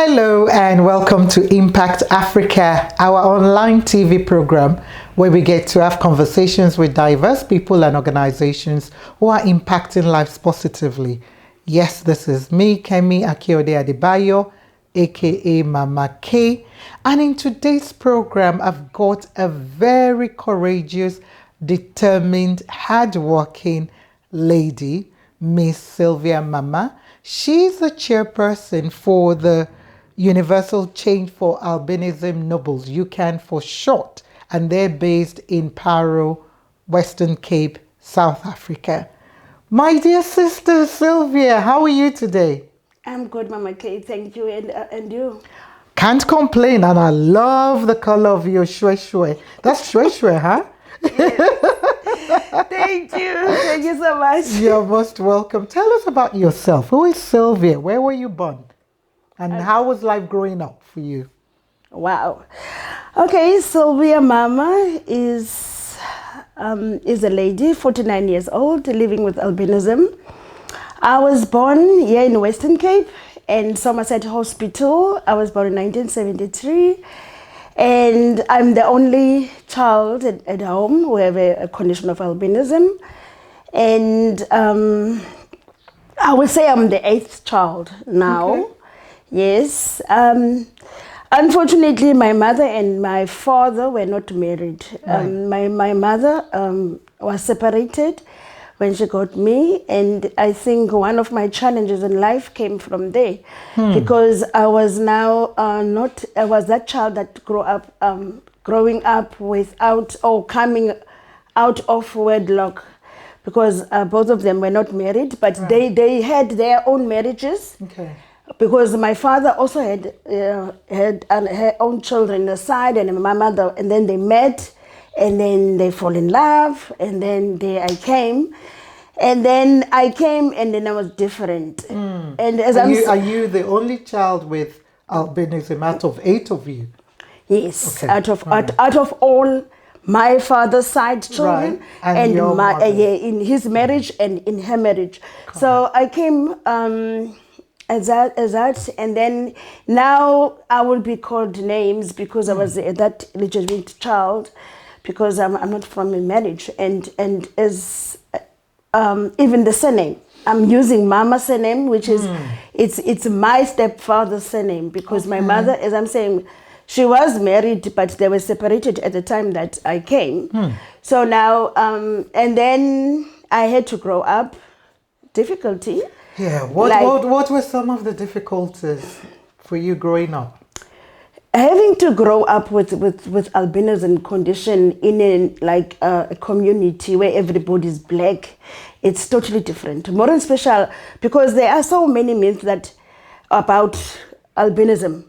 Hello and welcome to Impact Africa, our online TV program where we get to have conversations with diverse people and organizations who are impacting lives positively. Yes, this is me, Kemi Akiode Adebayo, aka Mama K, and in today's program I've got a very courageous, determined, hardworking lady, Ms Sylvia Mama. She's the chairperson for the Universal Change for Albinism Nobles, UCAN for short, and they're based in Parow, Western Cape, South Africa. My dear sister Sylvia, how are you today? I'm good, Mama K. Thank you, and you? Can't complain, and I love the color of your shwe. That's shwe, huh? Yes. Thank you so much. You're most welcome. Tell us about yourself. Who is Sylvia? Where were you born? And how was life growing up for you? Wow. Okay, Sylvia Mama is a lady, 49 years old, living with albinism. I was born here in Western Cape in Somerset Hospital. I was born in 1973. And I'm the only child at home who have a condition of albinism. And I would say I'm the 8th child now. Okay. Yes. Unfortunately, my mother and my father were not married. Right. My mother was separated when she got me, and I think one of my challenges in life came from there, because I was now I was that child that growing up without or coming out of wedlock, because both of them were not married, but right. they had their own marriages. Okay. Because my father also had her own children aside, and my mother, and then they met, and then they fall in love, and then I came, and then I was different. And as are you the only child with albinism out of 8 of you? Yes, okay. out of all my father's side children, right. and my in his marriage and in her marriage. So I came as that, and then now I will be called names because I was that legitimate child, because I'm not from a marriage, and as even the surname, I'm using Mama's surname, which is it's my stepfather's surname, because my mother, as I'm saying, she was married, but they were separated at the time that I came. So now, and then I had to grow up. Difficulty. Yeah, what were some of the difficulties for you growing up? Having to grow up with albinism condition in a community where everybody's black, it's totally different. More than special, because there are so many myths about albinism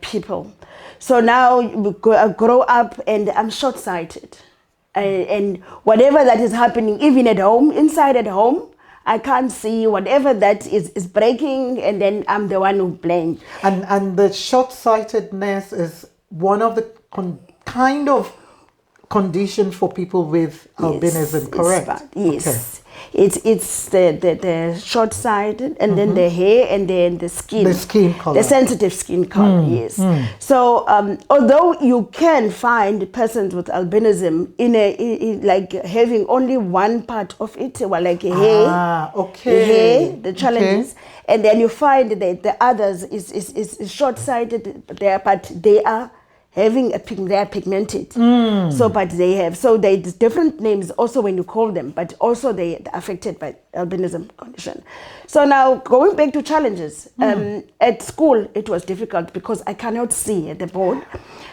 people. So now I grow up and I'm short-sighted. And whatever that is happening, even at home, inside at home, I can't see whatever that is breaking, and then I'm the one who blames. And the short-sightedness is one of the kind of condition for people with albinism, correct? Yes. Okay. It's the short-sighted, and then the hair, and then the skin. The skin color. The sensitive skin color, yes. So although you can find persons with albinism in like having only one part of it, well, like hair, the hair, the challenges, and then you find that the others is short-sighted, but they are having they are pigmented. So, but there's different names also when you call them, but also they are affected by albinism condition. So now going back to challenges, at school it was difficult because I cannot see at the board.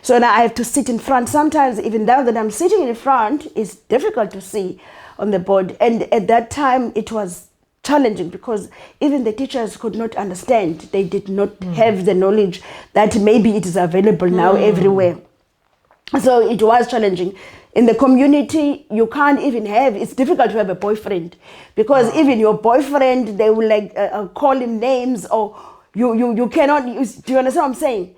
So now I have to sit in front. Sometimes even now that I'm sitting in front, it's difficult to see on the board. And at that time it was challenging because even the teachers could not understand. They did not have the knowledge that maybe it is available now everywhere. So it was challenging. In the community, you can't even it's difficult to have a boyfriend, because even your boyfriend, they will call him names, or you cannot use, do you understand what I'm saying?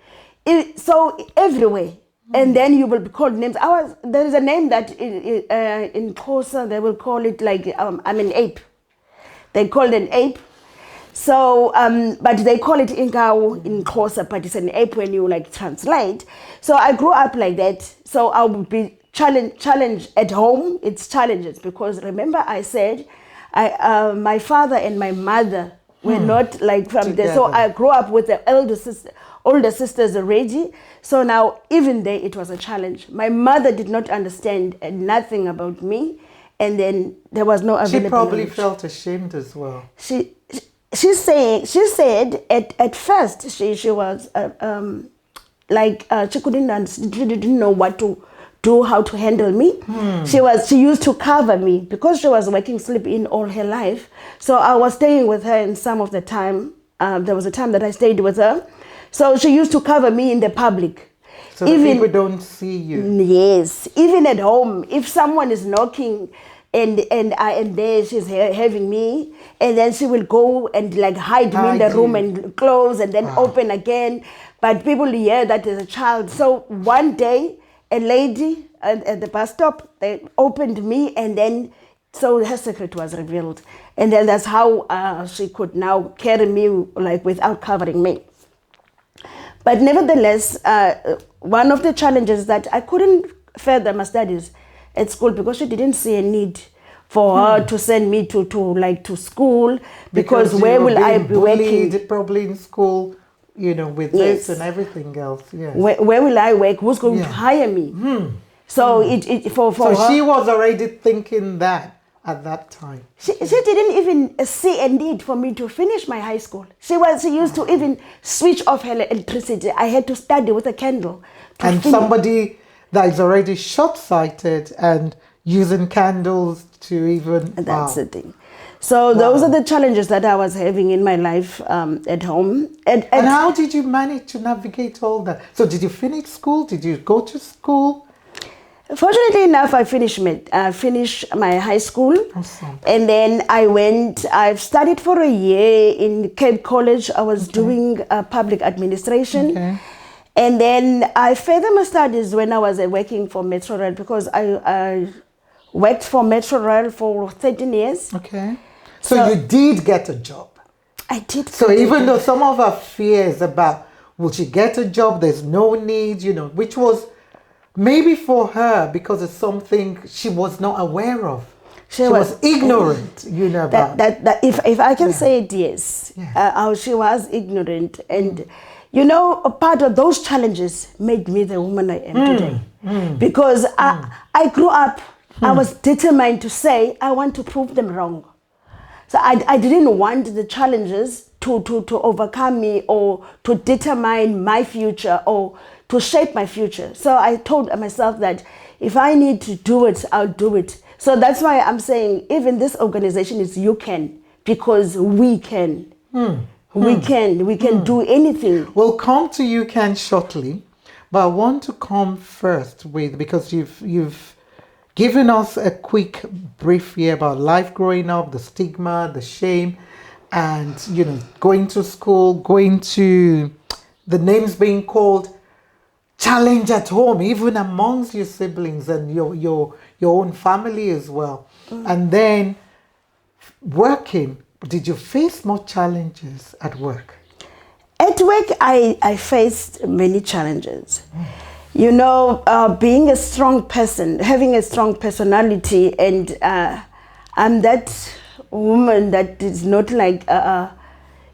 So everywhere. And then you will be called names. There is a name that in Xhosa, they will call it I'm an ape. They called an ape. So, but they call it Inkawu in Xhosa, but it's an app when you like translate. So I grew up like that. So I would be challenged at home. It's challenges because remember I said, my father and my mother were not like from there. So I grew up with the older sisters already. So now even there it was a challenge. My mother did not understand nothing about me, and then there was no availability. She probably felt ashamed as well. She said at first she was she didn't know what to do, how to handle me. She used to cover me because she was working sleep-in all her life. So I was staying with her, and some of the time there was a time that I stayed with her. So she used to cover me in the public. So even people don't see you. Yes, even at home, if someone is knocking. And there she's having me, and then she will go and like hide me in the room and close and then open again. But people hear that as a child. So one day, a lady at the bus stop, they opened me, and then so her secret was revealed, and then that's how she could now carry me like without covering me. But nevertheless, one of the challenges that I couldn't further my studies at school because she didn't see a need for her to send me to school because where will I be working? Probably in school, with this and everything else. Yes. Where will I work? Who's going to hire me? So so she was already thinking that at that time. She didn't even see a need for me to finish my high school. She used to even switch off her electricity. I had to study with a candle. And somebody that is already short-sighted and using candles to even... That's the thing. So those are the challenges that I was having in my life at home. And how did you manage to navigate all that? So did you finish school? Did you go to school? Fortunately enough, I finished my high school. Awesome. And then I've studied for a year in Cape College. I was doing public administration. Okay. And then I furthered my studies when I was working for Metro Rail because I worked for Metro Rail for 13 years. Okay. So you did get a job. I did. So even though some of our fears about will she get a job, there's no need, which was maybe for her because it's something she was not aware of. She was ignorant, about that. If I can say it, yes. How she was ignorant and. A part of those challenges made me the woman I am today. Because I grew up, I was determined to say, I want to prove them wrong. So I didn't want the challenges to overcome me or to determine my future or to shape my future. So I told myself that if I need to do it, I'll do it. So that's why I'm saying even this organization is UCAN, because we can. We can do anything. We'll come to UCAN shortly, but I want to come first because you've given us a quick brief here about life growing up, the stigma, the shame, and going to school, going to the names being called, challenge at home, even amongst your siblings and your own family as well, and then working. Did you face more challenges at work? At work, I faced many challenges. Being a strong person, having a strong personality, and I'm that woman that is not like,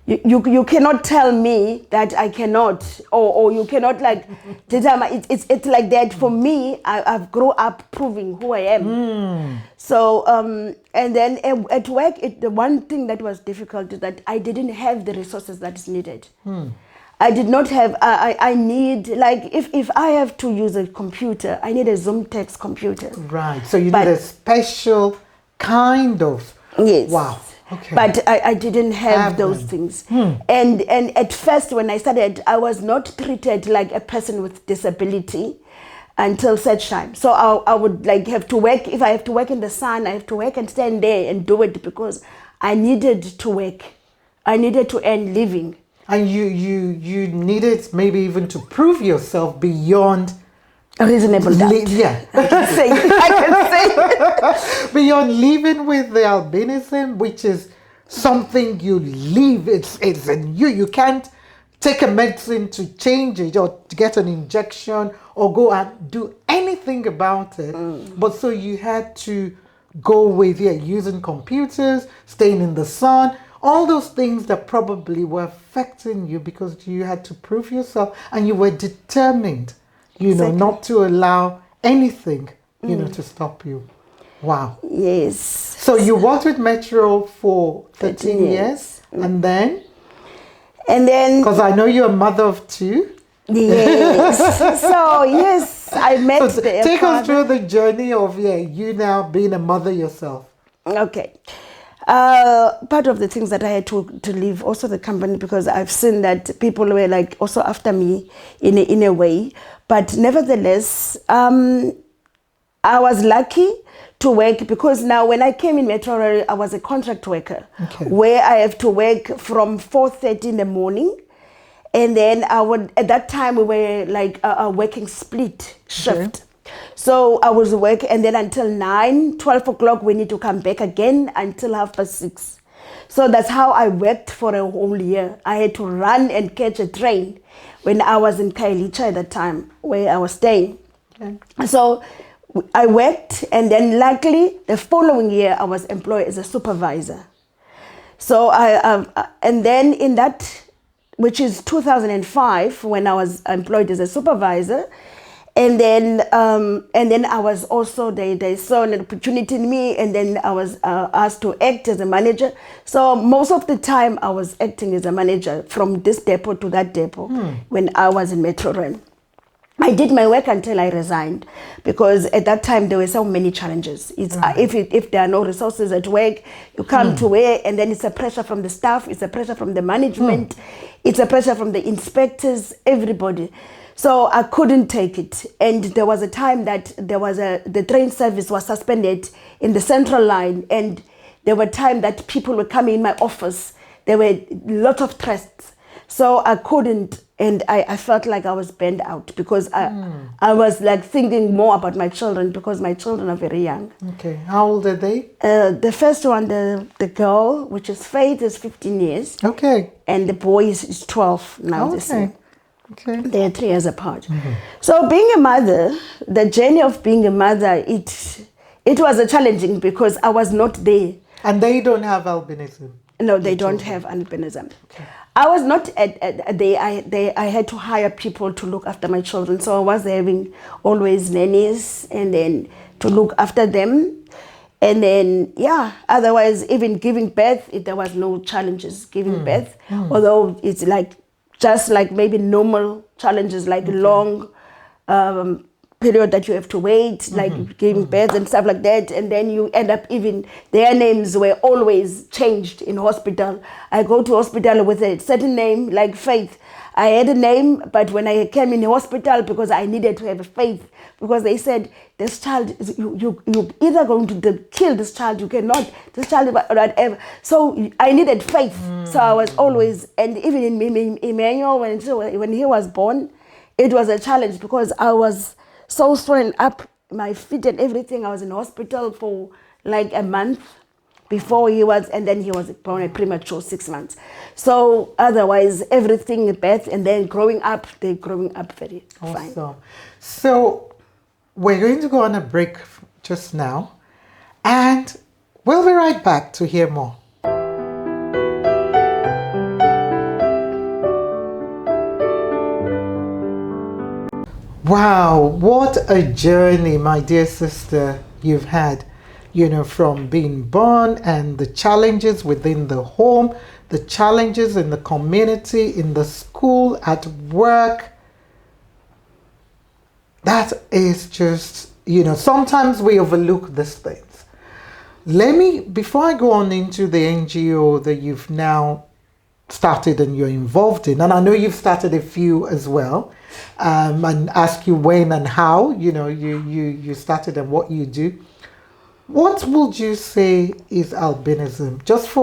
you cannot tell me that I cannot, or you cannot like determine. It's like that. For me, I've grown up proving who I am. So, and then at work, the one thing that was difficult is that I didn't have the resources that is needed. I did not have, I need, like, if I have to use a computer, I need a Zoom text computer. Right, so you need a special kind of... Yes. Wow. Okay. But I didn't have those things. And at first when I started, I was not treated like a person with disability until such time. So I would like have to work. If I have to work in the sun, I have to work and stand there and do it because I needed to work. I needed to earn living. And you needed maybe even to prove yourself beyond a reasonable doubt. I can say. Beyond living with the albinism, which is something you live. It's in you. You can't take a medicine to change it or to get an injection or go and do anything about it. But so you had to go with using computers, staying in the sun, all those things that probably were affecting you because you had to prove yourself and you were determined, not to allow anything, to stop you. Wow. Yes. So you worked with Metro for 13 years and then? And then... Because I know you're a mother of 2. Yes. So, yes, I met take us through the journey of you now being a mother yourself. Okay. Part of the things that I had to leave also the company because I've seen that people were like also after me in a way. But nevertheless, I was lucky to work because now when I came in Metro, I was a contract worker where I have to work from 4:30 in the morning. And then at that time we were like working split shift. So I was working and then until 12 o'clock we need to come back again until 6:30. So that's how I worked for a whole year. I had to run and catch a train when I was in Khayelitsha at that time where I was staying. So I worked and then luckily the following year I was employed as a supervisor. So and then in that, which is 2005 when I was employed as a supervisor, and then I was also they saw an opportunity in me, and then I was asked to act as a manager. So most of the time I was acting as a manager from this depot to that depot when I was in Metro Rail. I did my work until I resigned because at that time there were so many challenges. It's if there are no resources at work, you come to work and then it's a pressure from the staff, it's a pressure from the management, it's a pressure from the inspectors, everybody. So I couldn't take it. And there was a time that the train service was suspended in the central line, and there were times that people were coming in my office. There were a lot of threats. So I couldn't, and I felt like I was burned out because I was like thinking more about my children because my children are very young. Okay, how old are they? The first one, the girl, which is Faith, is 15 years. Okay. And the boy is 12 now this year. Okay. They're 3 years apart. So being a mother, the journey of being a mother, it was challenging because I was not there. And they don't have albinism? No, they don't have albinism. Okay. I was not I had to hire people to look after my children. So I was having always nannies and then to look after them. And then, otherwise, even giving birth, there was no challenges giving birth. Although it's like, just like maybe normal challenges, like long period that you have to wait, like giving birth and stuff like that. And then you end up even, their names were always changed in hospital. I go to hospital with a certain name, like Faith. I had a name, but when I came in the hospital, because I needed to have a Faith, because they said, this child, you're either going to kill this child, you cannot, this child, whatever. So I needed Faith. So I was always, and even in Emmanuel, when he was born, it was a challenge because I was so swollen up, my feet and everything. I was in hospital for like a month before he was, and then he was born a premature 6 months. So otherwise, everything, birth, and then growing up, they're growing up very fine. So we're going to go on a break just now, and we'll be right back to hear more. Wow, what a journey, my dear sister, you've had, from being born and the challenges within the home, the challenges in the community, in the school, at work. That is just, sometimes we overlook these things. Before I go on into the NGO that you've now started and you're involved in, and I know you've started a few as well, and ask you when and how, you started and what you do. What would you say is albinism? Just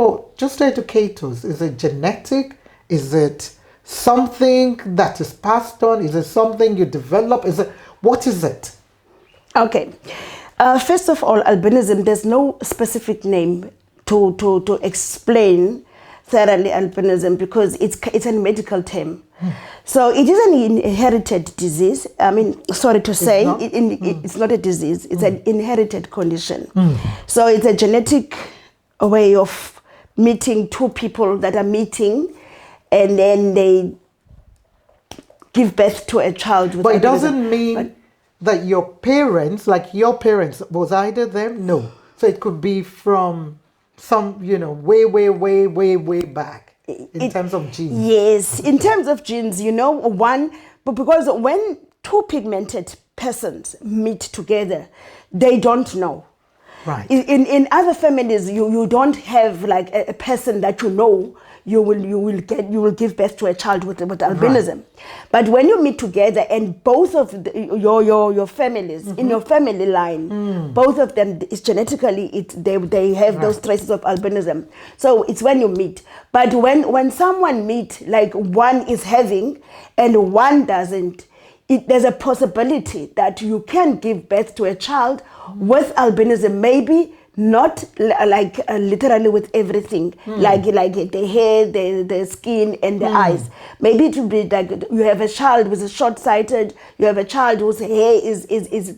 to educate us, is it genetic? Is it something that is passed on? Is it something you develop? What is it? Okay. First of all, albinism, there's no specific name to explain thoroughly albinism, because it's a medical term. So it is an inherited disease. I mean, sorry to say, it's not a disease. It's an inherited condition. So it's a genetic way of meeting two people that are meeting, and then they give birth to a child with But albinism. it doesn't mean that your parents, was either them? No. So it could be from some, way back in terms of genes. Yes, in terms of genes, but because when two pigmented persons meet together, they don't know. Right. In other families, you don't have like a person that you will give birth to a child with albinism. Right. But when you meet together and both of your families, in your family line, both of them is genetically they have those traces of albinism. So it's when you meet. But when someone meet, like one is having and one doesn't, there's a possibility that you can give birth to a child with albinism, maybe not literally with everything, like the hair, the skin, and the eyes. Maybe it will be like you have a child who's short-sighted, you have a child whose hair is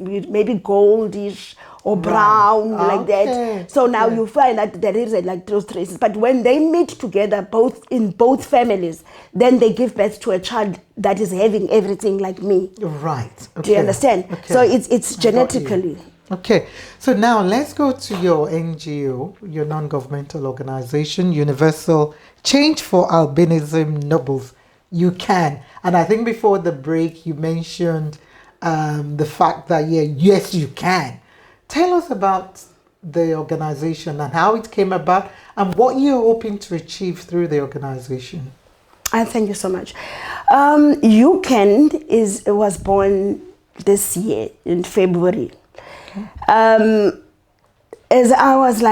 maybe goldish or brown, like that. So now you find that there is like those traces. But when they meet together, in both families, then they give birth to a child that is having everything like me. Right. Okay. Do you understand? Okay. So it's genetically. Okay, so now let's go to your NGO, your non-governmental organization, Universal Change for Albinism Nobles, UCAN. And I think before the break, you mentioned the fact that, yes, you can. Tell us about the organization and how it came about and what you're hoping to achieve through the organization. Thank you so much. UCAN was born this year in February. As I was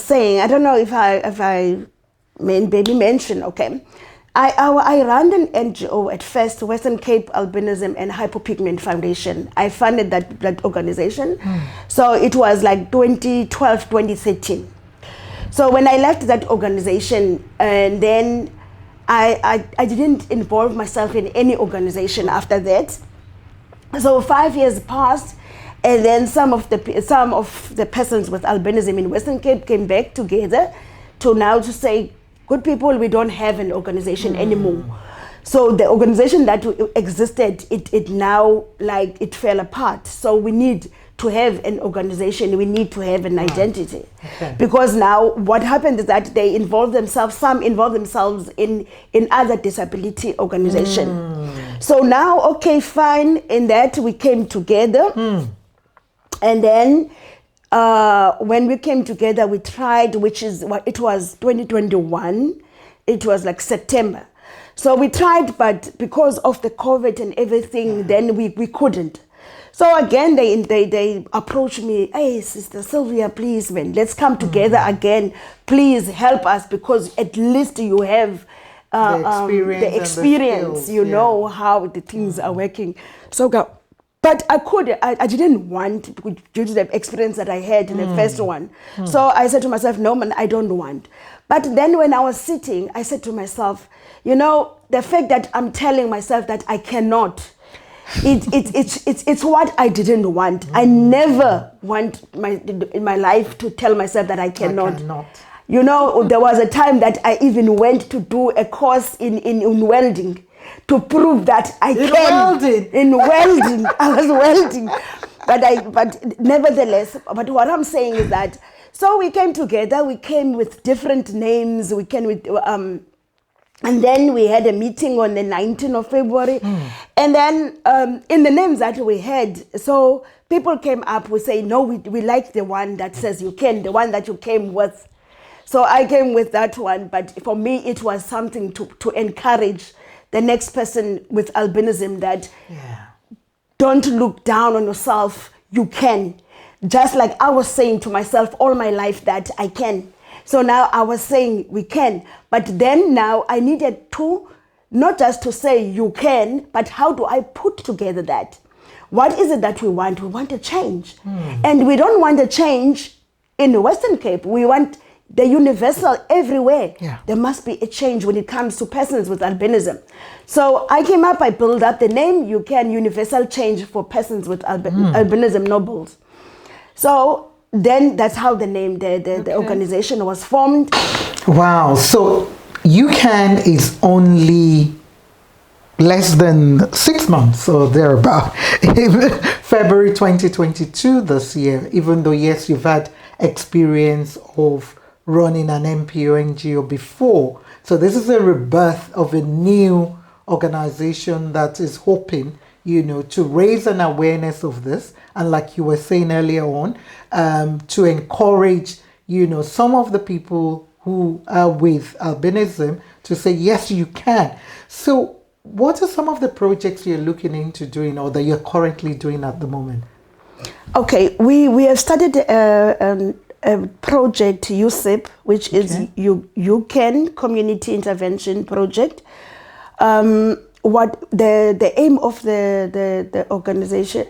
saying, I don't know if I mentioned, I ran an NGO at first, Western Cape Albinism and Hypopigment Foundation. I funded that organization. So it was like 2012, 2013. So when I left that organization, and then I didn't involve myself in any organization after that. So 5 years passed. And then some of the persons with albinism in Western Cape came back together to say, good people, we don't have an organization anymore. So the organization that existed, it now it fell apart. So we need to have an organization, we need to have an identity. Okay. Because now what happened is that some involve themselves in other disability organization. So now, fine, in that we came together. And then when we came together, we tried, it was 2021, it was like September. So we tried, but because of the COVID and everything, then we couldn't. So again, they approached me, hey, Sister Sylvia, please, man, let's come together again. Please help us, because at least you have the experience, you know how the things are working. So go. But I didn't want, due to the experience that I had in the first one. So I said to myself, no, man, I don't want. But then when I was sitting, I said to myself, the fact that I'm telling myself that I cannot, it's what I didn't want. I never want in my life to tell myself that I cannot. There was a time that I even went to do a course in welding, to prove that I can. In welding, I was welding, but nevertheless. But what I'm saying is that, so we came together. We came with different names. We came with, and then we had a meeting on the 19th of February, and then in the names that we had, so people came up. We say, no, we like the one that says you can, the one that you came with. So I came with that one. But for me, it was something to encourage the next person with albinism, that don't look down on yourself, you can. Just like I was saying to myself all my life that I can. So now I was saying we can, but then now I needed to, not just to say you can, but how do I put together that? What is it that we want? We want a change. And we don't want a change in the Western Cape. We want they're universal everywhere. Yeah. There must be a change when it comes to persons with albinism. So I built up the name UCAN, Universal Change for Persons with Albinism Nobles. So then that's how the name, the organization was formed. Wow. So UCAN is only less than 6 months or thereabout. February 2022 this year, even though, yes, you've had experience of running an NPO NGO before. So this is a rebirth of a new organization that is hoping, to raise an awareness of this. And like you were saying earlier on, to encourage, some of the people who are with albinism to say, yes, you can. So what are some of the projects you're looking into doing or that you're currently doing at the moment? Okay, we have started a project, UCIP, which is UCAN Community Intervention Project. What the aim of the organization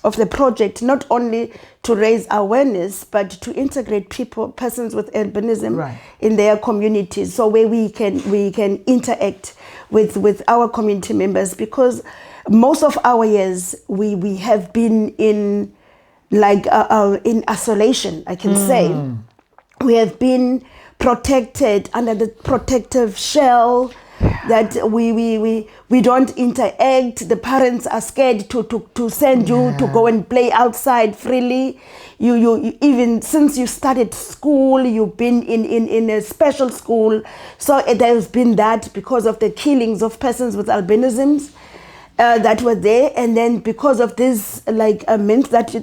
of the project, not only to raise awareness, but to integrate persons with albinism in their communities, so where we can interact with our community members, because most of our years we have been in in isolation, I can say. We have been protected under the protective shell that we don't interact. The parents are scared to send you to go and play outside freely. You even since you started school, you've been in a special school. So there's been that because of the killings of persons with albinisms that were there, and then because of this meant that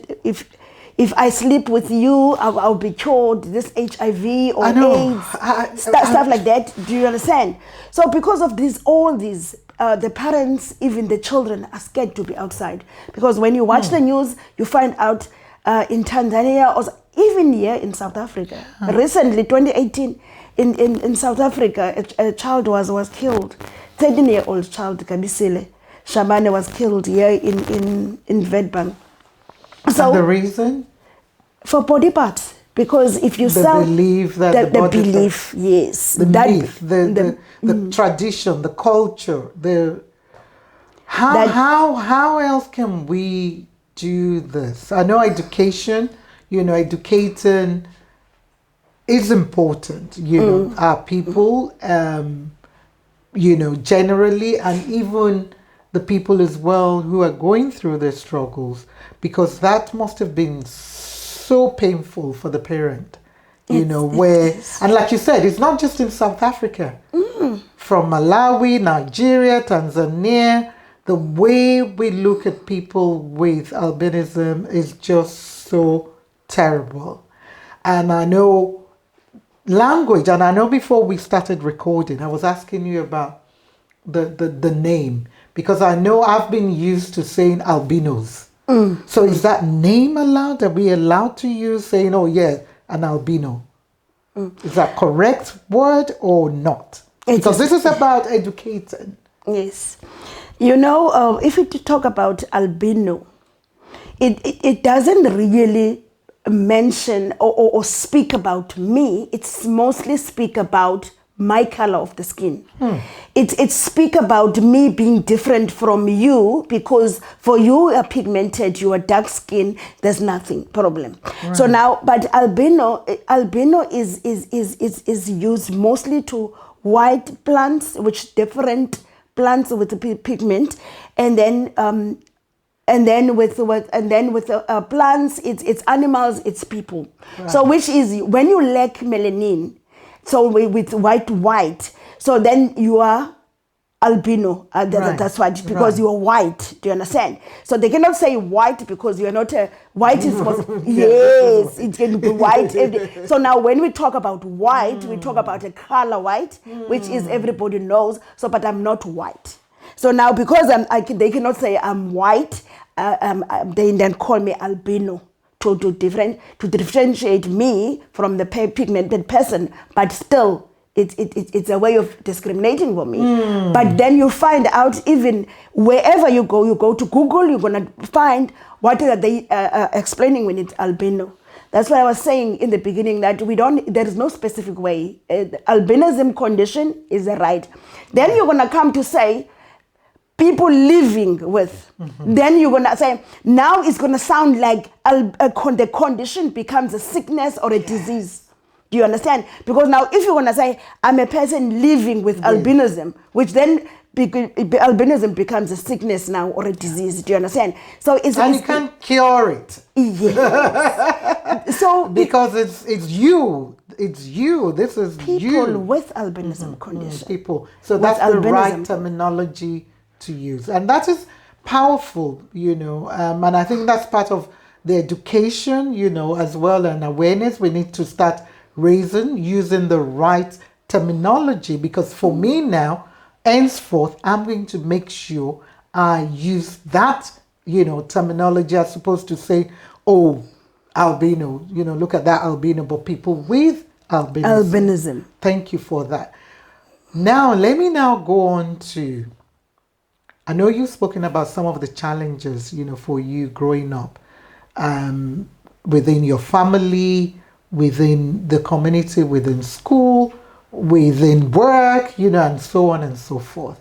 if I sleep with you, I'll be cured, this HIV or AIDS, stuff like that. Do you understand? So because of all these, the parents, even the children, are scared to be outside. Because when you watch the news, you find out in Tanzania, or even here in South Africa, recently, 2018, in South Africa, a child was killed. 13-year-old child, Kabisile Shabane, was killed here in Witbank. So, and the reason? For body parts. Because if you sell... Belief that the belief, yes. The myth, the tradition, the culture, how else can we do this? I know education, educating is important, our people, generally, and even the people as well who are going through their struggles, because that must have been so painful for the parent, and like you said, it's not just in South Africa. From Malawi, Nigeria, Tanzania, the way we look at people with albinism is just so terrible. And I know language, and I know before we started recording, I was asking you about the name, because I know I've been used to saying albinos. So is that name allowed? Are we allowed to use saying, oh yeah, an albino? Is that correct word or not? Because this is about educating. Yes. If we talk about albino, it doesn't really mention or speak about me. It's mostly speak about my color of the skin. It speak about me being different from you, because for you are pigmented, you are dark skin, there's nothing problem. So now, but albino is used mostly to white plants, which different plants with the pigment, and then with plants, it's animals, it's people. So which is when you lack melanin. So with white, so then you are albino. That's why, because you are white. Do you understand? So they cannot say white because you are not a white. Is yes, it can be white. So now when we talk about white, we talk about a color white, which is everybody knows. So, but I'm not white. So now because they cannot say I'm white, they then call me albino. To differentiate me from the pigmented person, but still it's a way of discriminating for me. But then you find out, even wherever you go to Google, you're gonna find what are they explaining when it's albino. That's why I was saying in the beginning that there is no specific way. Albinism condition is a right. Then you're going to come to say, people living with. Then you're going to say, now it's going to sound like the condition becomes a sickness or a disease. Do you understand? Because now if you're going to say, I'm a person living with albinism, which then albinism becomes a sickness now or a disease. Do you understand? So you can't cure it. Yes. So because it's you. This is people with albinism condition. People. So that's the right terminology to use, and that is powerful. And I think that's part of the education. As well, and awareness we need to start raising, using the right terminology. Because for me now, henceforth, I'm going to make sure I use that, terminology as opposed to say, oh, albino, look at that albino, but people with albinism. Thank you for that. Now, let me now go on to, I know you've spoken about some of the challenges, for you growing up within your family, within the community, within school, within work, and so on and so forth.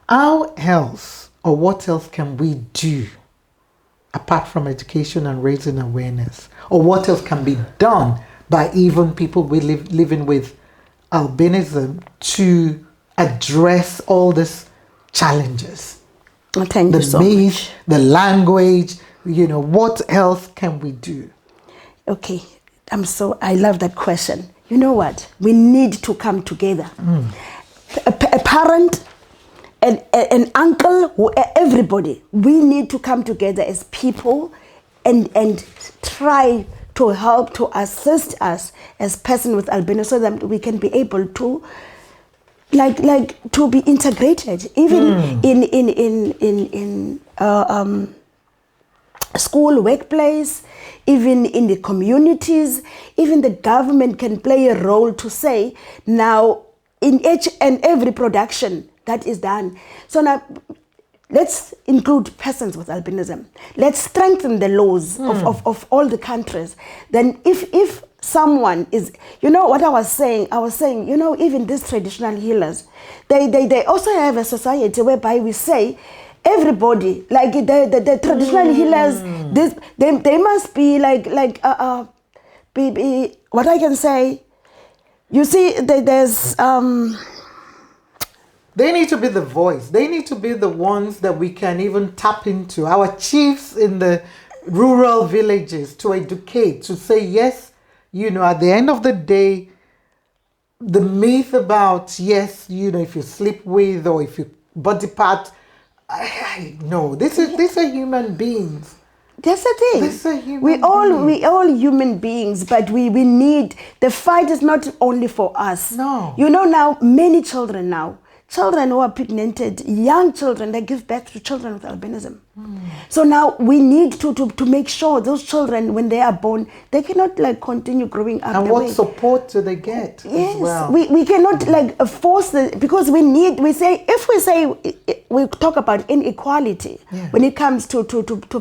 How else, or what else can we do apart from education and raising awareness? Or what else can be done by even people living with albinism to address all these challenges? Thank you so much. The language, what else can we do? Okay, I love that question. You know what? We need to come together. A parent, an uncle, everybody. We need to come together as people and try to help, to assist us as person with albinism so that we can be able to to be integrated, even in school, workplace, even in the communities. Even the government can play a role to say, now in each and every production that is done. So now let's include persons with albinism. Let's strengthen the laws of all the countries. Then if someone is, what I was saying, even these traditional healers, they also have a society whereby we say, everybody, like the traditional healers, they must be be what I can say. You see, there's they need to be the voice. They need to be the ones that we can even tap into. Our chiefs in the rural villages to educate, to say yes. At the end of the day, the myth about yes, if you sleep with or if you body part. No, these are human beings. That's the thing. These are human we all human beings, but we need, the fight is not only for us. No. Now many children who are pregnant, young children, they give birth to children with albinism. So now we need to make sure those children, when they are born, they cannot continue growing up. And what support do they get? Yes, as well? we cannot force because we talk about inequality when it comes to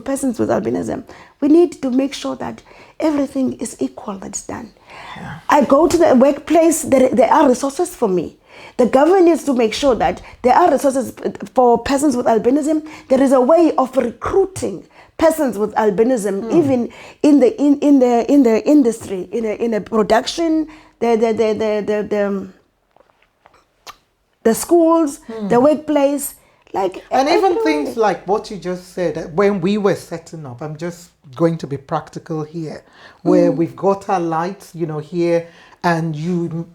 persons with albinism. We need to make sure that everything is equal that's done. Yeah. I go to the workplace, there are resources for me. The government needs to make sure that there are resources for persons with albinism. There is a way of recruiting persons with albinism, even in the industry, in a production, the schools, the workplace, and even things like what you just said. When we were setting up, I'm just going to be practical here, where we've got our lights, here, and you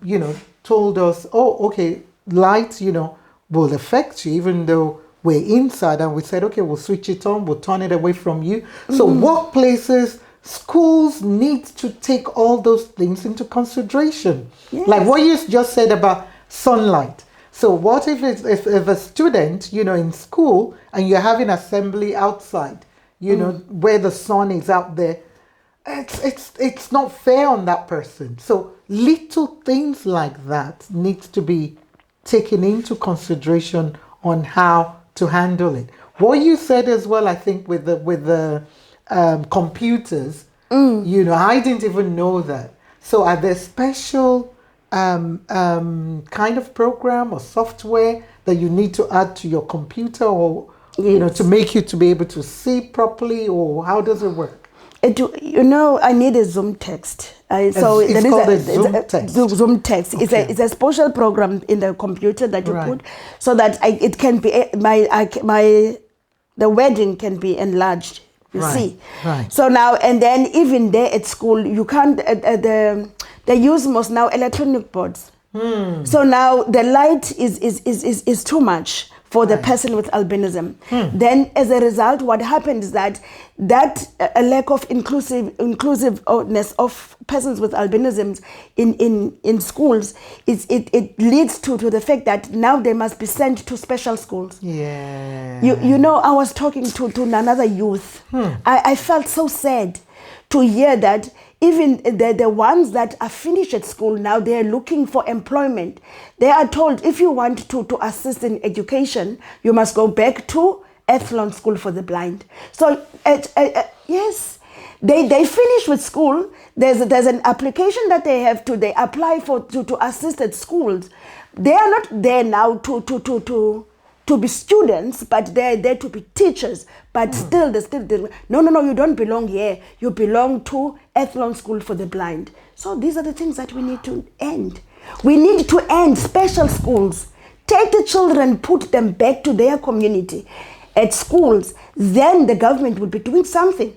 told us, oh, okay, lights, will affect you, even though we're inside, and we said, okay, we'll switch it on, we'll turn it away from you. So workplaces, schools need to take all those things into consideration. Yes. Like what you just said about sunlight. So what if a student, in school, and you're having assembly outside, where the sun is out there, it's not fair on that person. So little things like that needs to be taken into consideration on how to handle it. What you said as well, I think, with the computers, You know, I didn't even know that. So are there special kind of program or software that you need to add to your computer, or you know, to make you to be able to see properly, or how does it work? You know, I need a Zoom text. It's called a Zoom text. Zoom text. Okay. It's a special program in the computer that you put, so that it can be the wedding can be enlarged. You see. Right. So now, and then even there at school, you can't. They use most now electronic boards. So now the light is too much for the person with albinism. Then as a result, what happens is that a lack of inclusiveness of persons with albinism in schools, it leads to the fact that now they must be sent to special schools. Yeah. You know, I was talking to another youth. I felt so sad to hear that even the ones that are finished at school now, they are looking for employment. They are told, if you want to assist in education, you must go back to Athlone School for the Blind. So yes, they finish with school. There's an application that they have they apply for to assist at schools. They are not there now to be students, but they're there to be teachers. But still, no, you don't belong here. You belong to Athlone School for the Blind. So these are the things that we need to end. We need to end special schools. Take the children, put them back to their community at schools. Then the government will be doing something.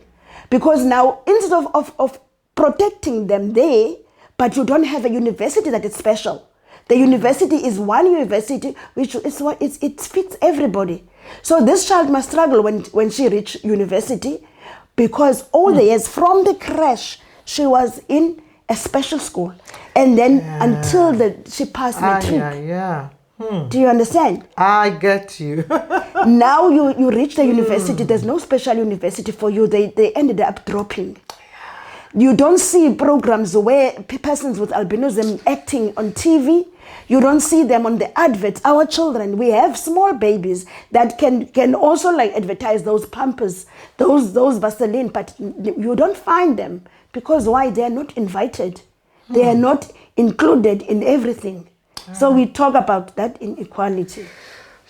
Because now, instead of protecting them there, but you don't have a university that is special. The university is one university which it fits everybody. So this child must struggle when she reach university, because all the years from the crash she was in a special school, and then until she passed matric. Do you understand? I get you. Now you reach the university. There's no special university for you. They ended up dropping. You don't see programs where persons with albinism acting on TV. You don't see them on the adverts. Our children, we have small babies that can also like advertise those Pampers, those Vaseline, but you don't find them. Because why? They are not invited. They are not included in everything. So we talk about that inequality.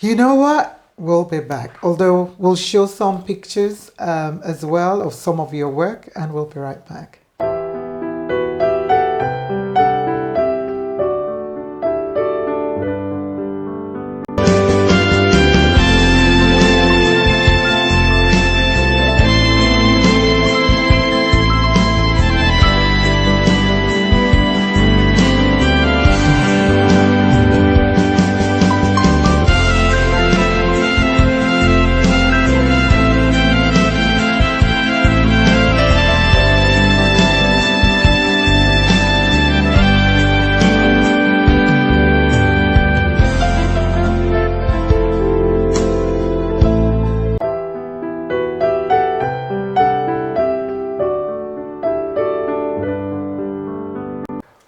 You know what? We'll be back. Although we'll show some pictures as well of some of your work, and we'll be right back.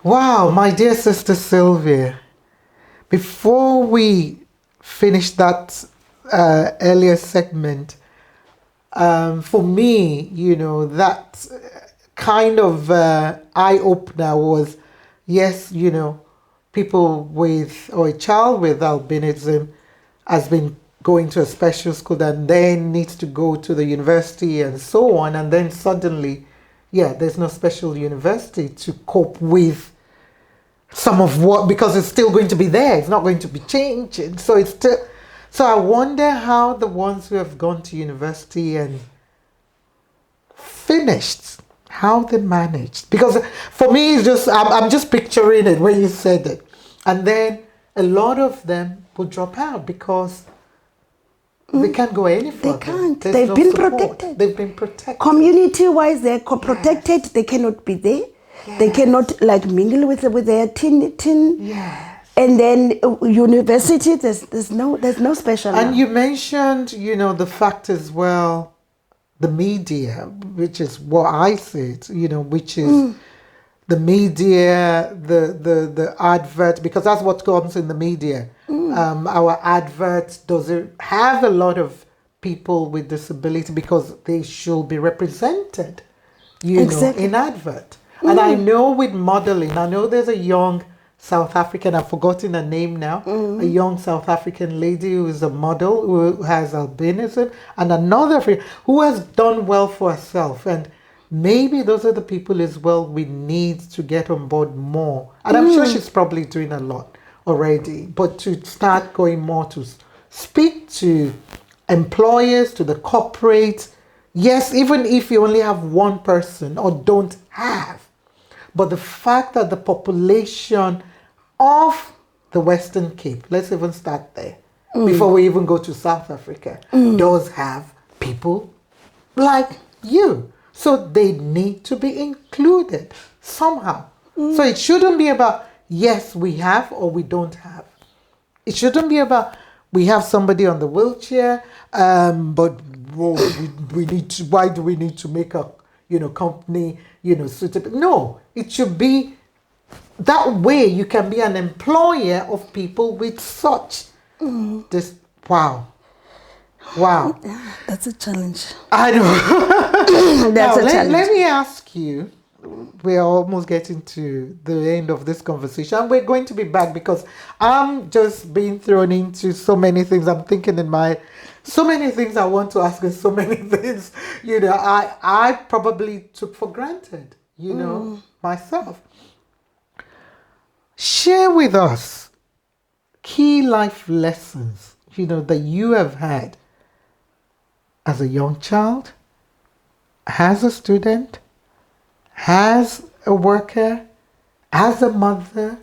Wow, my dear sister Sylvia, before we finish that earlier segment, for me, you know, that kind of eye-opener was, yes, you know, people with, or a child with albinism has been going to a special school and then needs to go to the university and so on, and then suddenly, yeah, there's no special university to cope with some of what, because it's still going to be there. It's not going to be changing. So it's still, so I wonder how the ones who have gone to university and finished, how they managed. Because for me, it's just, I'm just picturing it when you said it. And then a lot of them will drop out because they can't go any further. They can't. They've been protected. They've been protected. Community-wise, they're protected. They cannot be there. Yes. They cannot like mingle with their teen. Yes. And then university, there's no special. And you mentioned, you know, the fact as well, the media, which is what I said, you know, which is the media, the advert, because that's what comes in the media. Our adverts doesn't have a lot of people with disability because they should be represented. you know, in advert. And I know with modeling, I know there's a young South African, I've forgotten her name now, a young South African lady who is a model who has albinism, and another who has done well for herself. And maybe those are the people as well we need to get on board more. And I'm sure she's probably doing a lot already, but to start going more to speak to employers, to the corporate. Yes, even if you only have one person or don't have, but the fact that the population of the Western Cape, let's even start there, before we even go to South Africa, does have people like you. So they need to be included somehow. So it shouldn't be about, yes, we have or we don't have. It shouldn't be about, we have somebody on the wheelchair, but we need to, why do we need to make a, company, suitable? No, it should be that way. You can be an employer of people with such this. Wow. That's a challenge. I know. That's a challenge. Let me ask you. We're almost getting to the end of this conversation. We're going to be back because I'm just being thrown into so many things. I'm thinking so many things I want to ask and so many things, I probably took for granted, myself. Share with us key life lessons, that you have had as a young child, as a student, as a worker, as a mother,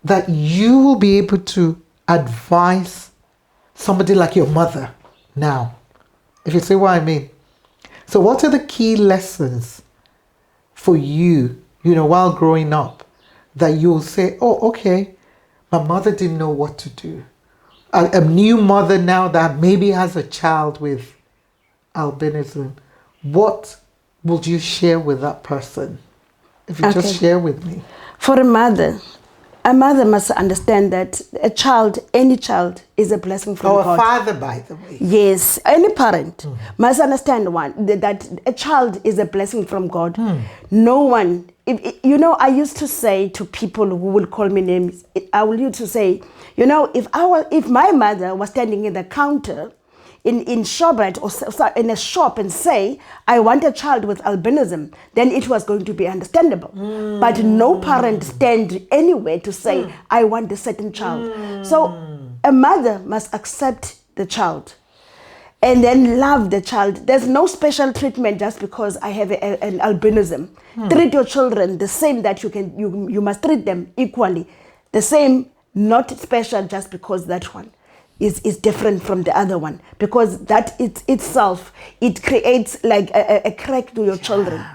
that you will be able to advise somebody like your mother now, if you see what I mean. So what are the key lessons for you, while growing up, that you'll say, oh, okay, my mother didn't know what to do. A new mother now that maybe has a child with albinism, what would you share with that person? If you just share with me. For a mother must understand that any child is a blessing from God. Or a father, by the way. Yes, any parent must understand that a child is a blessing from God. No one, I used to say to people who will call me names, I will used to say, if my mother was standing in the counter in Shoprite or in a shop and say, I want a child with albinism, then it was going to be understandable. But no parent stand anywhere to say, I want a certain child. So a mother must accept the child and then love the child. There's no special treatment just because I have an albinism. Treat your children the same, that you must treat them equally. The same, not special just because that one is different from the other one, because that itself creates like a crack to your children.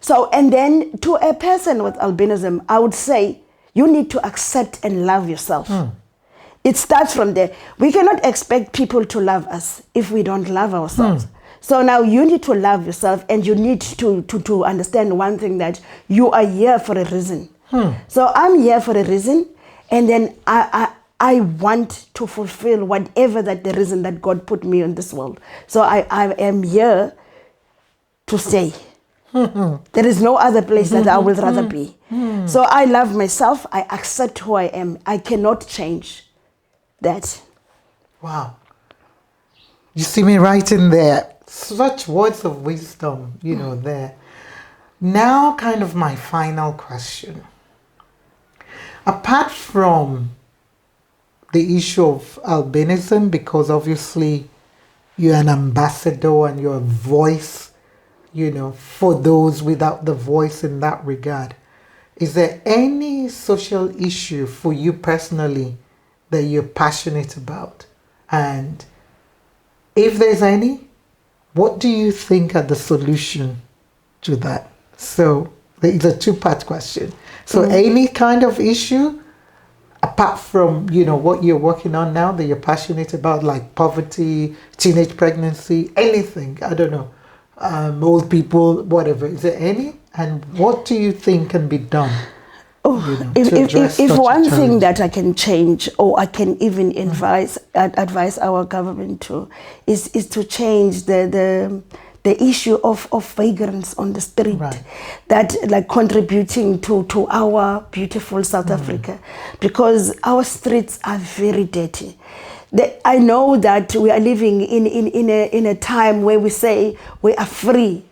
So, and then to a person with albinism, I would say you need to accept and love yourself. It starts from there. We cannot expect people to love us if we don't love ourselves. So now you need to love yourself, and you need to understand one thing, that you are here for a reason. So I'm here for a reason, and then I want to fulfill whatever that the reason that God put me in this world. So I am here to stay. There is no other place that I would rather be. So I love myself. I accept who I am. I cannot change that. Wow. You see me right in there. Such words of wisdom, there. Now, kind of my final question. Apart from the issue of albinism, because obviously you're an ambassador and you're a voice, for those without the voice in that regard, is there any social issue for you personally that you're passionate about? And if there's any, what do you think are the solution to that? So it's a two-part question. So any kind of issue, apart from, what you're working on now that you're passionate about, like poverty, teenage pregnancy, anything, I don't know, old people, whatever, is there any? And what do you think can be done? If one thing that I can change, or I can even advise our government to, is to change the the issue of vagrants on the street, that like contributing to our beautiful South Africa, because our streets are very dirty. I know that we are living in a time where we say we are free,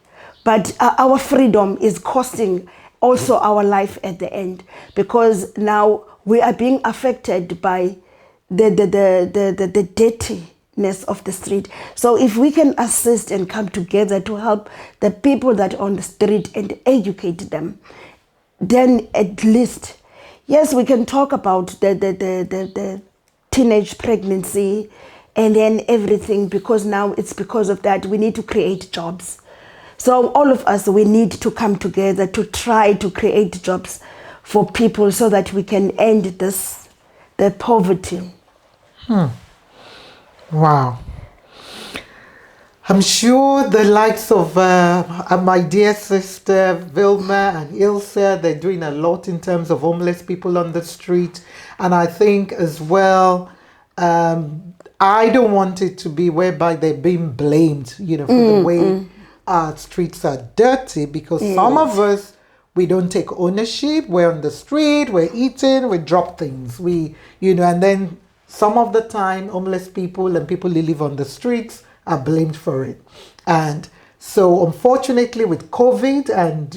but our freedom is costing also our life at the end, because now we are being affected by the dirtiness of the street. So if we can assist and come together to help the people that are on the street and educate them, then at least, yes, we can talk about the teenage pregnancy and then everything, because now it's because of that we need to create jobs. So all of us, we need to come together to try to create jobs for people so that we can end the poverty. Wow. I'm sure the likes of my dear sister Vilma and Ilse, they're doing a lot in terms of homeless people on the street. And I think as well, I don't want it to be whereby they're being blamed, for the way our streets are dirty, because some of us, we don't take ownership. We're on the street, we're eating, we drop things. And then some of the time, homeless people and people who live on the streets are blamed for it. And so unfortunately with COVID and,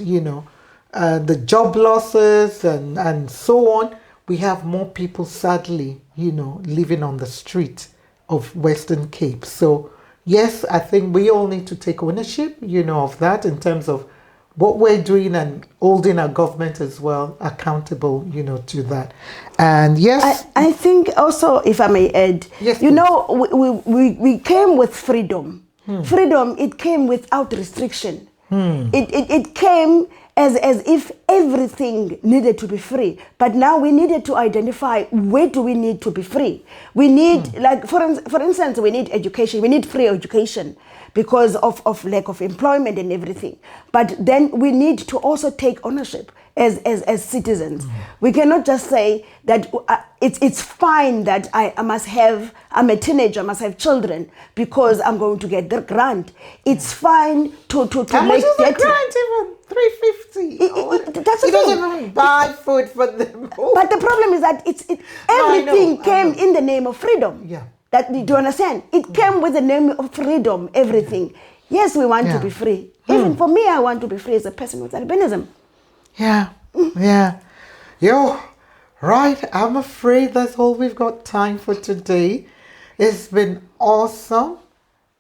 the job losses and so on, we have more people sadly, living on the street of Western Cape. So yes, I think we all need to take ownership, of that in terms of what we're doing and holding our government as well accountable, to that. And yes, I think also, if I may add, yes, we came with freedom. Freedom, it came without restriction. It came as if everything needed to be free. But now we needed to identify, where do we need to be free? We need, like, for instance, we need education. We need free education because of lack of employment and everything. But then we need to also take ownership as citizens. We cannot just say that it's fine that I'm a teenager, I must have children because I'm going to get the grant. It's fine to how make much is that the grant even? 350. That's he doesn't even buy food for them. But the problem is that everything came in the name of freedom. Yeah. Do you understand? It came with the name of freedom, everything. Yes, we want to be free. Even for me, I want to be free as a person with albinism. Yeah. Right, I'm afraid that's all we've got time for today. It's been awesome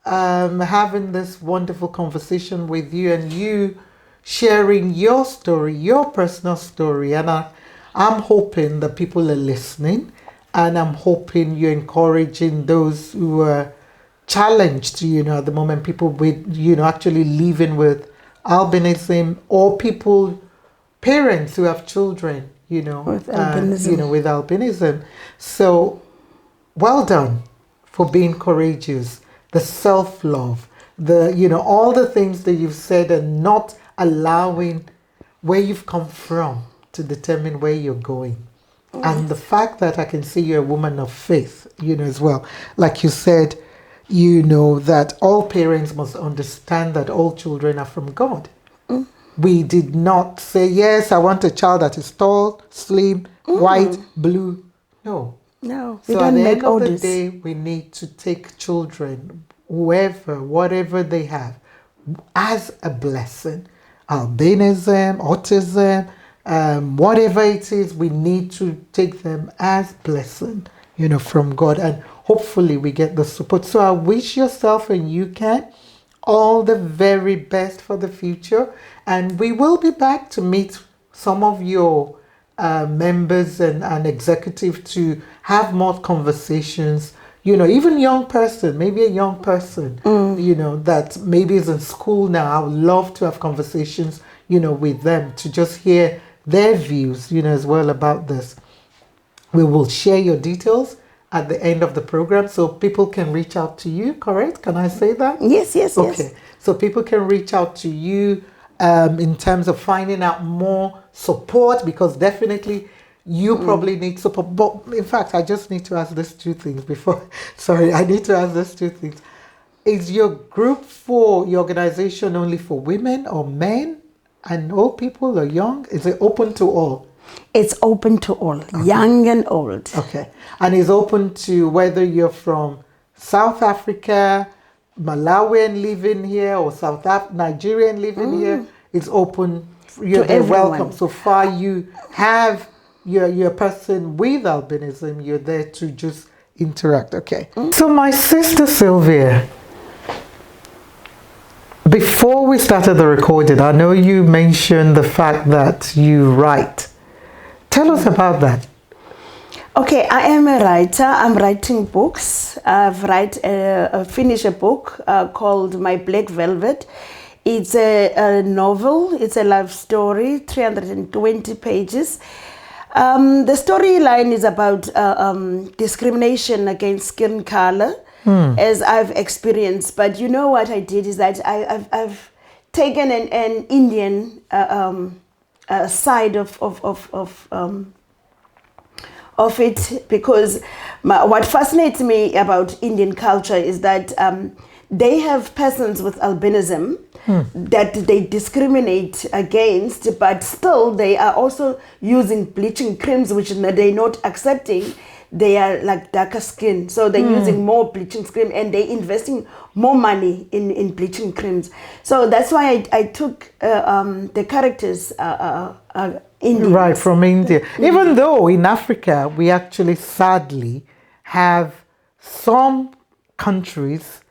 having this wonderful conversation with you and you sharing your story, your personal story. And I'm hoping that people are listening, and I'm hoping you're encouraging those who are challenged, at the moment, people with, actually living with albinism, or parents who have children, with albinism. So well done for being courageous, the self-love, all the things that you've said, and not allowing where you've come from to determine where you're going. And the fact that I can see you're a woman of faith, as well. Like you said, that all parents must understand that all children are from God. We did not say, yes, I want a child that is tall, slim, white, blue. No. No. So at the end of the day, we need to take children, whatever they have, as a blessing. Albinism, autism, whatever it is, we need to take them as blessing, from God. And hopefully we get the support. So I wish yourself and UCAN all the very best for the future. And we will be back to meet some of your members and executive to have more conversations. Even maybe a young person, that maybe is in school now. I would love to have conversations, with them to just hear their views, as well about this. We will share your details at the end of the program so people can reach out to you, correct? Can I say that? Yes. Okay. So people can reach out to you in terms of finding out more support, because definitely you probably need support. But in fact, I just need to ask these two things before. Sorry, I need to ask these two things. is your group for your organization only for women or men and old people or young? Is it open to all? It's open to all, young and old. Okay. And it's open to whether you're from South Africa, Malawian living here, or Nigerian living here. It's open. They're welcome. So far you have your person with albinism, you're there to just interact. Okay. So my sister Sylvia, before we started the recording, I know you mentioned the fact that you write. Tell us about that. Okay, I am a writer. I'm writing books. I've finished a book called My Black Velvet. It's a novel. It's a love story, 320 pages. The storyline is about discrimination against skin color, as I've experienced. But you know what I did is that I've taken an Indian side of it, because what fascinates me about Indian culture is that they have persons with albinism that they discriminate against, but still they are also using bleaching creams, which they're not accepting. They are like darker skin, so they're using more bleaching cream, and they're investing more money in bleaching creams. So that's why I took the characters Indians. Right, from India. Even though in Africa we actually sadly have some countries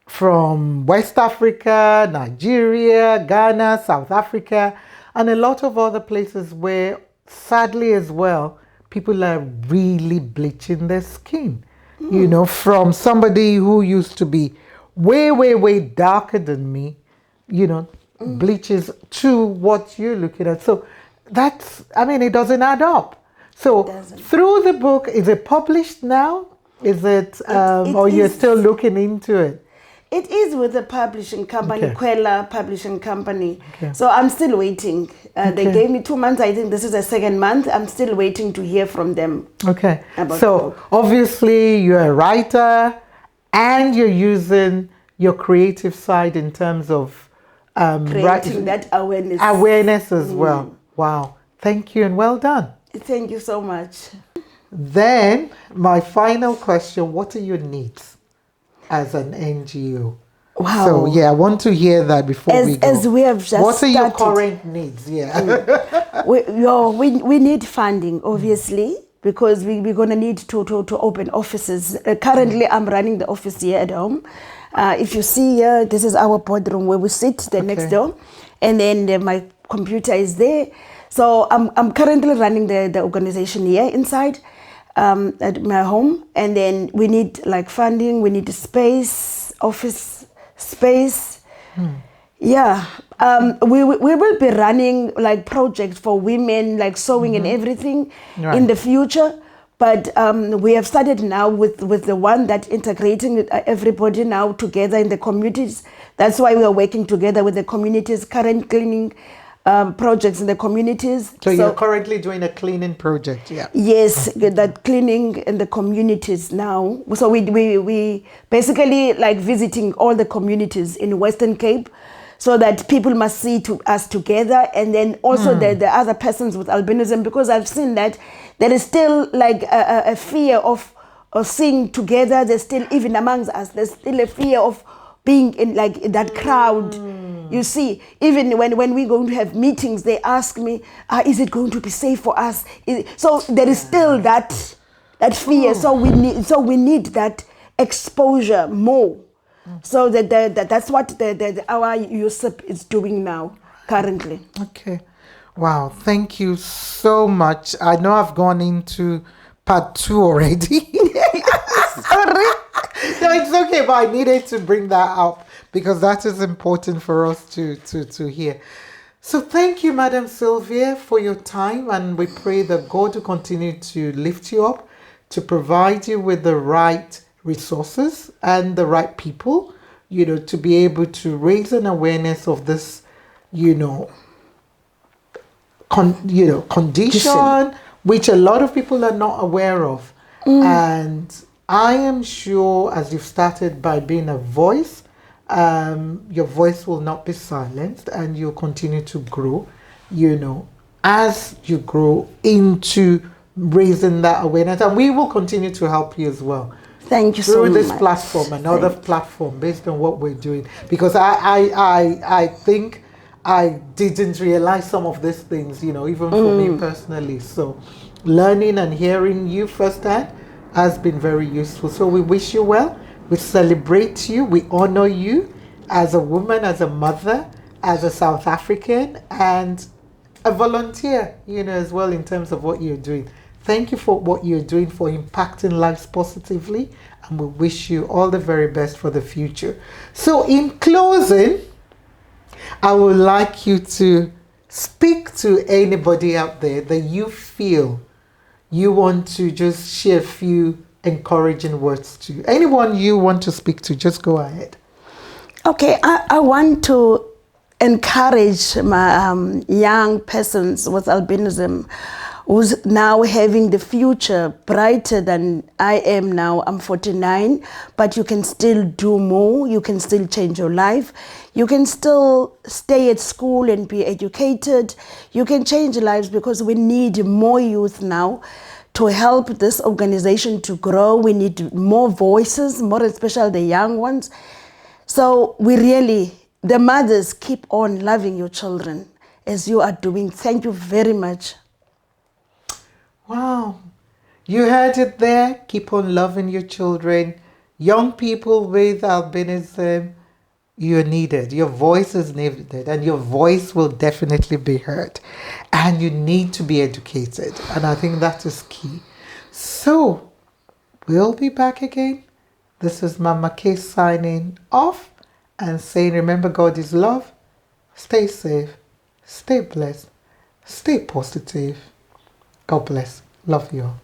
from West Africa, Nigeria, Ghana, South Africa, and a lot of other places where sadly as well people are really bleaching their skin. You know, from somebody who used to be way darker than me, you know, bleaches to what you're looking at. So that's, I mean, it doesn't add up. So through the book, is it published now? Is it or you're still looking into it? It is with the publishing company, Quella Publishing Company. So I'm still waiting. They gave me 2 months. I think this is the second month. I'm still waiting to hear from them. Okay. So obviously you're a writer and you're using your creative side in terms of creating that awareness. Awareness as well. Wow. Thank you and well done. Thank you so much. Then my final question, what are your needs as an NGO? Wow. So yeah, I want to hear that before we go. As we have just what are started, your current needs? Yeah. we need funding, obviously, because we're going to need to open offices. Currently, I'm running the office here at home. If you see here, this is our boardroom where we sit, next door. And then my computer is there. So I'm currently running the organization here inside at my home. And then we need like funding, we need space, office space. Yeah. We will be running like projects for women, like sewing and everything in the future. But we have started now with the one that integrating everybody now together in the communities. That's why we are working together with the communities, current cleaning projects in the communities. So you're currently doing a cleaning project, yeah? Yes, that cleaning in the communities now. So we basically like visiting all the communities in Western Cape, so that people must see us together, and then also the other persons with albinism, because I've seen that there is still like a fear of seeing together. There's still, even amongst us, there's still a fear of being in like that crowd. You see, even when we're going to have meetings, they ask me, is it going to be safe for us? So there is still that fear. So we need that exposure more. So that's what our USIP is doing now, currently. Okay. Wow. Thank you so much. I know I've gone into part 2 already. Sorry. No, it's okay, but I needed to bring that up because that is important for us to hear. So thank you, Madam Sylvia, for your time, and we pray that God will continue to lift you up, to provide you with the right resources and the right people, you know, to be able to raise an awareness of this, condition, which a lot of people are not aware of. And I am sure as you've started by being a voice, your voice will not be silenced and you'll continue to grow, as you grow into raising that awareness. And we will continue to help you as well. Thank you so much. Through this platform and other platform based on what we're doing. Because I think I didn't realize some of these things, even for me personally. So learning and hearing you firsthand has been very useful. So we wish you well. We celebrate you. We honor you as a woman, as a mother, as a South African, and a volunteer, as well in terms of what you're doing. Thank you for what you're doing for impacting lives positively, and we wish you all the very best for the future. So in closing, I would like you to speak to anybody out there that you feel you want to just share a few encouraging words to. Anyone you want to speak to, just go ahead. Okay, I want to encourage my young persons with albinism who's now having the future brighter than I am now. I'm 49, but you can still do more. You can still change your life. You can still stay at school and be educated. You can change lives because we need more youth now to help this organization to grow. We need more voices, more especially the young ones. So the mothers, keep on loving your children as you are doing. Thank you very much. Wow. You heard it there. Keep on loving your children. Young people with albinism, you're needed. Your voice is needed, and your voice will definitely be heard. And you need to be educated. And I think that is key. So, we'll be back again. This is Mama K signing off and saying, remember, God is love. Stay safe. Stay blessed. Stay positive. God bless. Love you all.